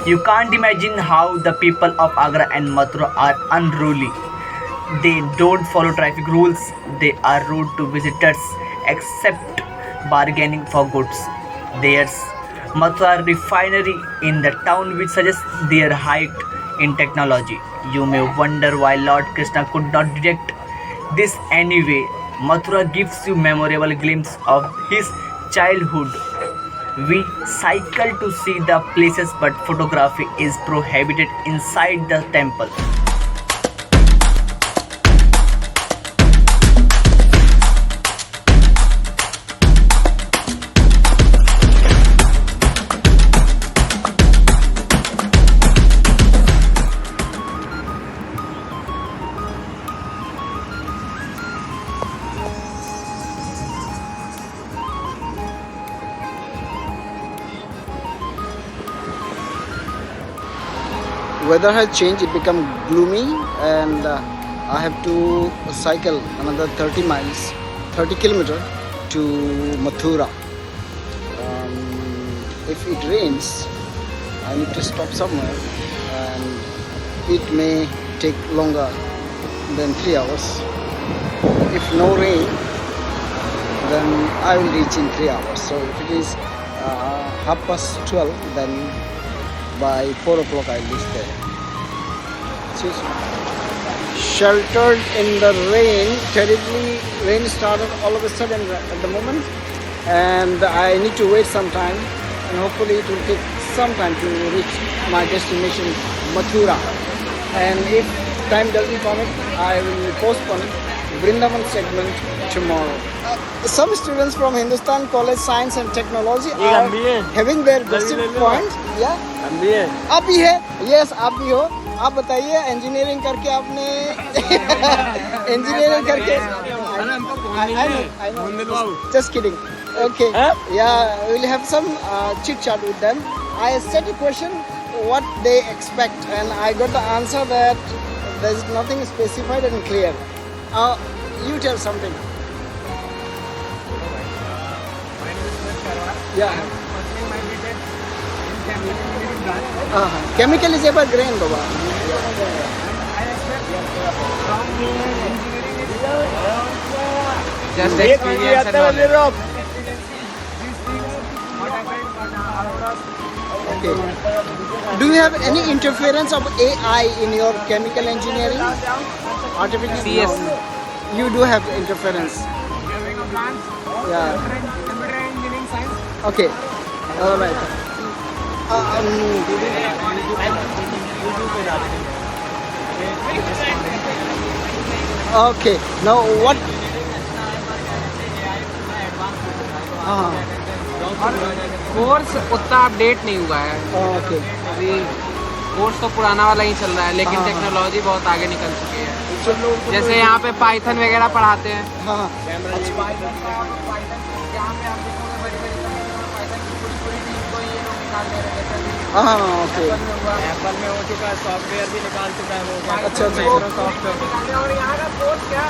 You can't imagine how the people of Agra and Mathura are unruly. They don't follow traffic rules, they are rude to visitors except bargaining for goods. There's Mathura refinery in the town which suggests their height in technology. You may wonder why Lord Krishna could not detect this anyway. Mathura gives you memorable glimpse of his childhood. We cycle to see the places, but photography is prohibited inside the temple. Weather has changed, it become gloomy, and I have to cycle another 30 miles, 30 kilometer to Mathura. If it rains, I need to stop somewhere, and it may take longer than 3 hours. If no rain, then I will reach in 3 hours. So if it is 12:30, then by 4 o'clock I reach there. Sheltered in the rain, terribly rain started all of a sudden at the moment, and I need to wait some time, and hopefully it will take some time to reach my destination, Mathura. And if time doesn't permit, I will postpone Vrindavan segment tomorrow. Some students from Hindustan College Science and Technology are having their basic point. Yeah, आप भी है? Yes, आप भी हो. आप बताइए engineering करके आपने इंजीनियरिंग करके just kidding. Okay. Yeah, we'll have some chit chat with them. I set a question what they expect, and I got the answer that there's nothing specified and clear. You tell something. Yeah. Chemical is evergreen, Baba. Just experience and knowledge. Okay. Do you have any interference of AI in your chemical engineering? Artificial? Yes. No. You do have interference. Yeah. Okay. All right. Okay. Now what? Course उतना update नहीं हुआ है Okay. अभी course तो पुराना वाला ही चल रहा है लेकिन टेक्नोलॉजी बहुत आगे निकल चुकी है जैसे यहाँ पे पाइथन वगैरह पढ़ाते हैं हाँ. Okay. एप्पल में हो चुका है सॉफ्टवेयर भी निकाल चुका है वो अच्छा अच्छा. और यहाँ का कोर्स क्या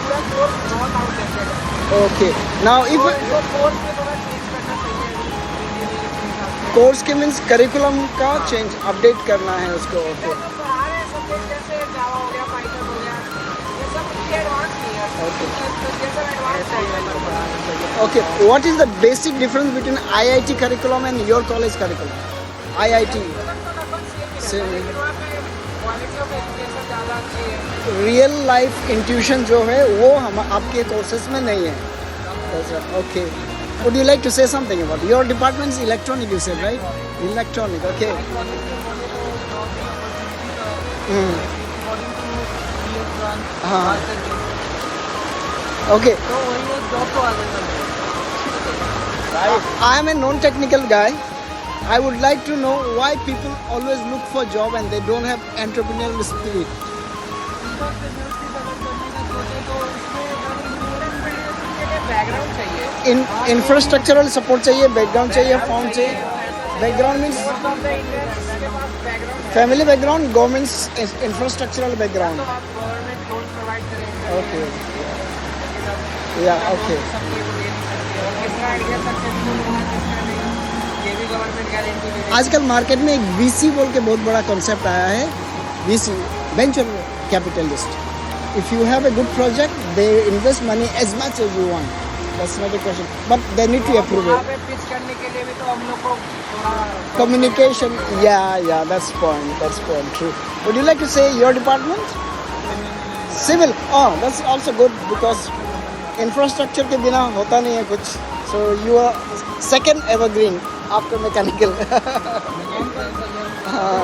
पूरा कोर्स बहुत आउटडेटेड है Okay. Now if कोर्स में थोड़ा चेंज करना चाहिए कोर्स के मीन्स करिकुलम का चेंज अपडेट करना है उसको. Okay. पढ़ा रहे हैं सब्जेक्ट जैसे जावा हो गया पाइथन हो गया ये सब एडवांस नहीं है Okay. ये सब एडवांस है Okay, what is the basic difference between IIT curriculum and your college curriculum? IIT, same. Real life intuition जो है वो हम आपके courses में नहीं है. Okay. Would you like to say something about it? Your department is electronic, you said, right? Electronic, okay. Okay. I am a non-technical guy. I would like to know why people always look for job and they don't have entrepreneurial spirit. Background चाहिए In infrastructural support चाहिए, background चाहिए, fund चाहिए. Background means family background, government's infrastructural background. Government loan provide करेंगे Okay. Yeah. Okay. कितना idea successful होना कितना नहीं ये भी गवर्नमेंट गारंटी दे आजकल मार्केट में एक VC बोल के बहुत बड़ा कॉन्सेप्ट आया है. VC, venture capitalist. If you have a good project, they invest money as much as you want. That's not a question. But they need to approve वहाँ it. पे पिच करने के लिए भी तो हम लोग को थोड़ा Communication, yeah, that's point, true. Would you like to say your department? Civil. Oh, that's also good because infrastructure के बिना होता नहीं है कुछ. So you are second evergreen after mechanical. हाँ.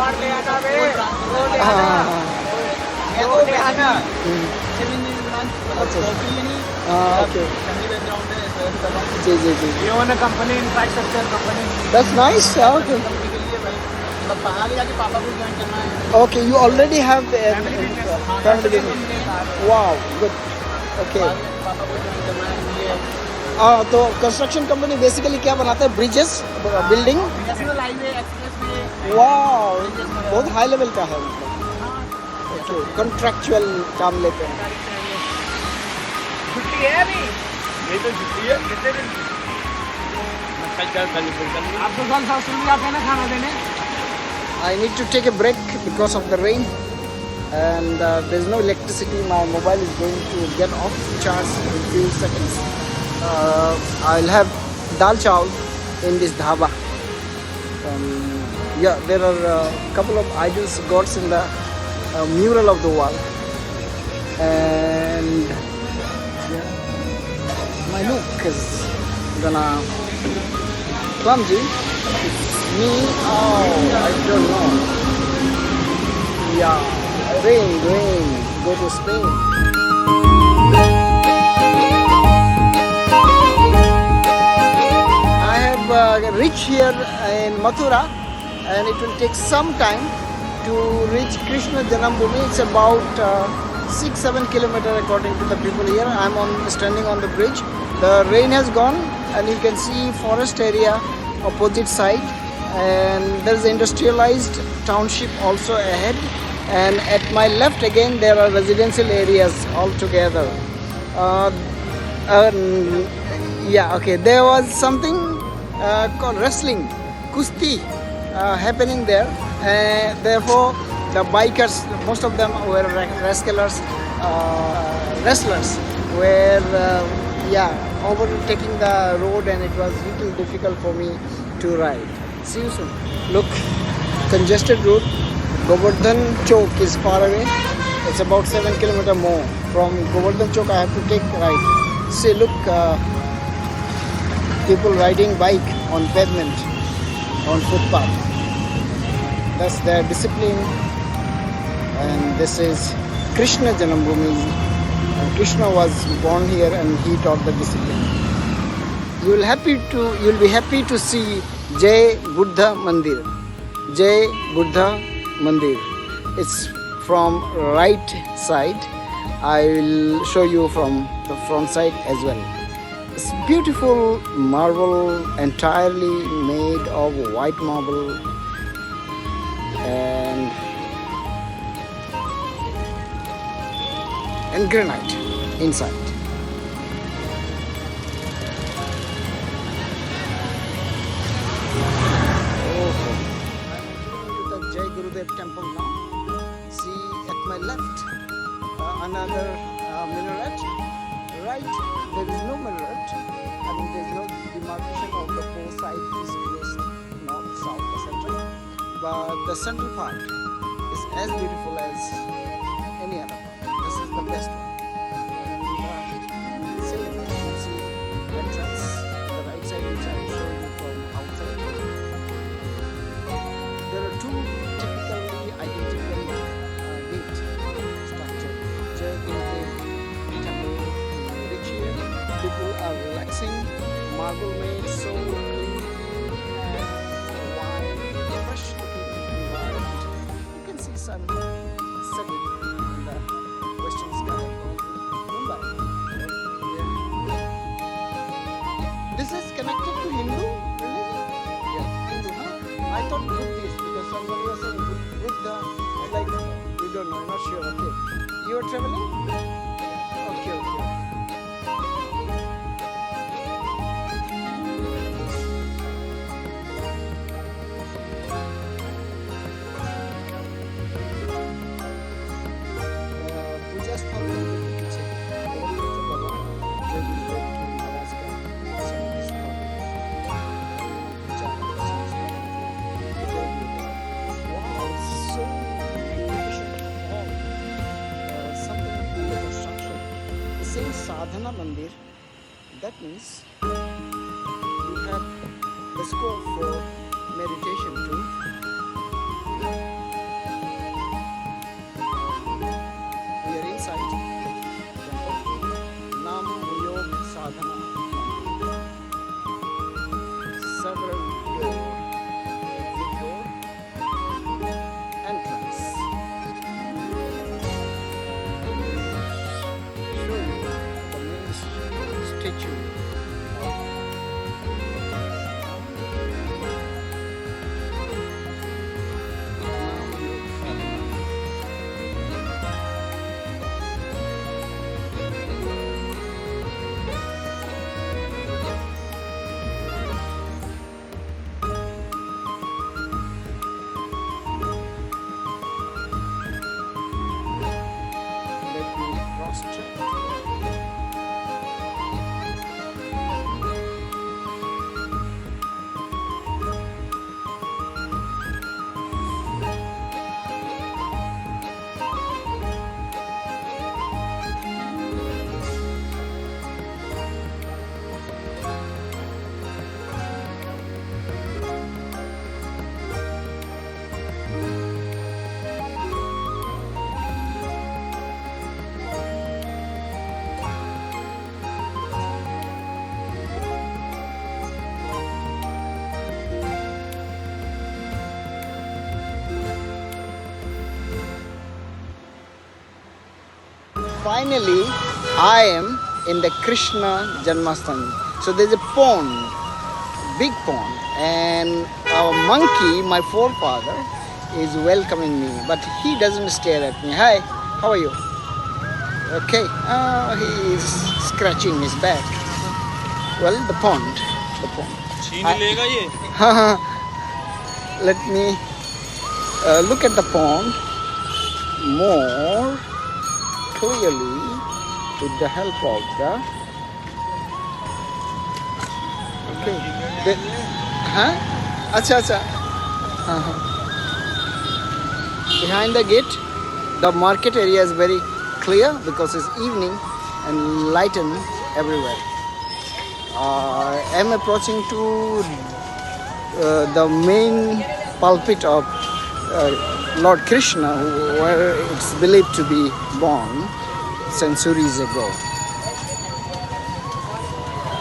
और ले आना बे, वो ले हाँ, आना, हाँ. वो ले आना. अच्छा. हाँ, okay. जी. ये own company infrastructure company. That's nice. Okay. पहाड़ी जाके पापा को ज्वाइन करना है. Okay, you already have the family business. Wow, good. Okay. पापा को ज्वाइन करना है ये. तो कंस्ट्रक्शन कंपनी बेसिकली क्या बनाता है? Bridges, building. National highway express में वाह, बहुत हाई लेवल का है मतलब. ओके, कॉन्ट्रैक्चुअल काम लेते हैं. छुट्टी है अभी. ये तो छुट्टी है. कितने दिन? कल आप तो कल सासुर में जाते हैं ना खाना देने. I need to take a break because of the rain and there's no electricity. My mobile is going to get off charge in few seconds. I'll have dal chawal in this dhaba. Yeah, there are a couple of idols, gods in the mural of the wall. And yeah, my look is gonna clumsy. It's me. Oh, I don't know. Yeah, rain. Go to Spain. I have reached here in Mathura, and it will take some time to reach Krishna Janambhumi. It's about 6-7 kilometers according to the people here. I'm standing on the bridge. The rain has gone, and you can see forest area opposite side, and there's industrialized township also ahead, and at my left again there are residential areas all together. Yeah, okay, there was something called wrestling, kusti, happening there. Therefore the bikers, most of them were wrestlers, were overtaking the road, and it was little difficult for me to ride. See you soon. Look, congested road. Govardhan Chowk is far away. It's about 7 kilometers more. From Govardhan Chowk I have to take right. See, look, people riding bike on pavement, on footpath. That's their discipline. And this is Krishna Janambhumi. Krishna was born here and he taught the discipline. You'll be happy to see Jai Buddha Mandir. Jai Buddha Mandir. It's from right side. I will show you from the front side as well. It's beautiful marble, entirely made of white marble, and granite inside. The Jai Gurudev temple now. See at my left another minaret. Right, there is no minaret. I mean, there is no demarcation of the four sides, east, west, north, south, etc. But the central part is as beautiful as any other part. This is the best one. And see entrance, the right side which I will show you from outside. There are two typically identical gate structure. Jai Gurudev temple, which here people are relaxing, marble made, so clean and wide, fresh looking environment. You can see sun setting in the western sky of Mumbai. This is connected to Hindu religion? Yeah, Hindu, huh? I thought Buddhist because somebody was saying Buddha. I'm like, you don't know, I'm not sure. Okay. You are traveling? Okay. Sadhana Mandir. That means you have the scope for meditation too. We are inside temple. Nam Yog Sadhana Mandir. Several doors. Exit door. Entrance. Show you the main statue. Let me cross-check. Finally, I am in the Krishna Janmashtami. So there's a pond, big pond, and our monkey, my forefather, is welcoming me, but he doesn't stare at me. Hi, how are you? Okay, he is scratching his back. Well, the pond. Let me look at the pond more clearly with the help of the behind the gate. The market area is very clear because it's evening and lightened everywhere. I'm approaching to the main pulpit of Lord Krishna, where it's believed to be born centuries ago.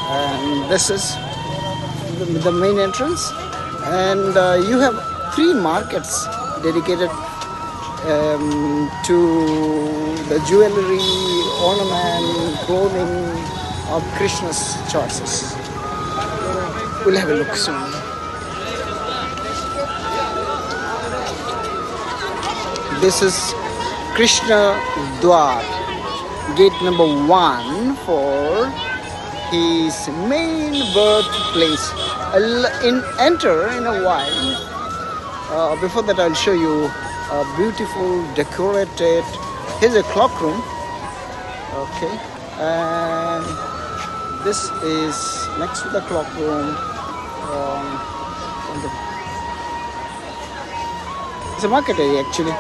And this is the main entrance. And you have 3 markets dedicated to the jewelry, ornament, clothing of Krishna's choices. We'll have a look soon. This is Krishna Dwar, gate number 1 for his main birthplace. I'll enter in a while. Before that, I'll show you a beautiful decorated. Here's a clock room. Okay, and this is next to the clock room. It's a market area actually.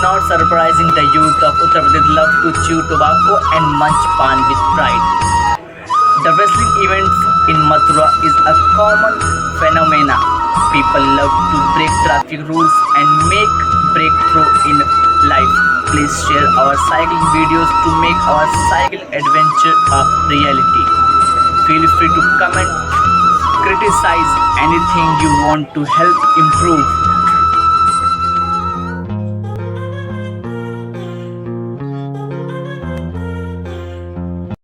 not surprising the youth of Uttar Pradesh love to chew tobacco and munch pan with pride. The wrestling event in Mathura is a common phenomena. People love to break traffic rules and make breakthrough in life. Please share our cycling videos to make our cycle adventure a reality. Feel free to comment, criticize anything you want to help improve.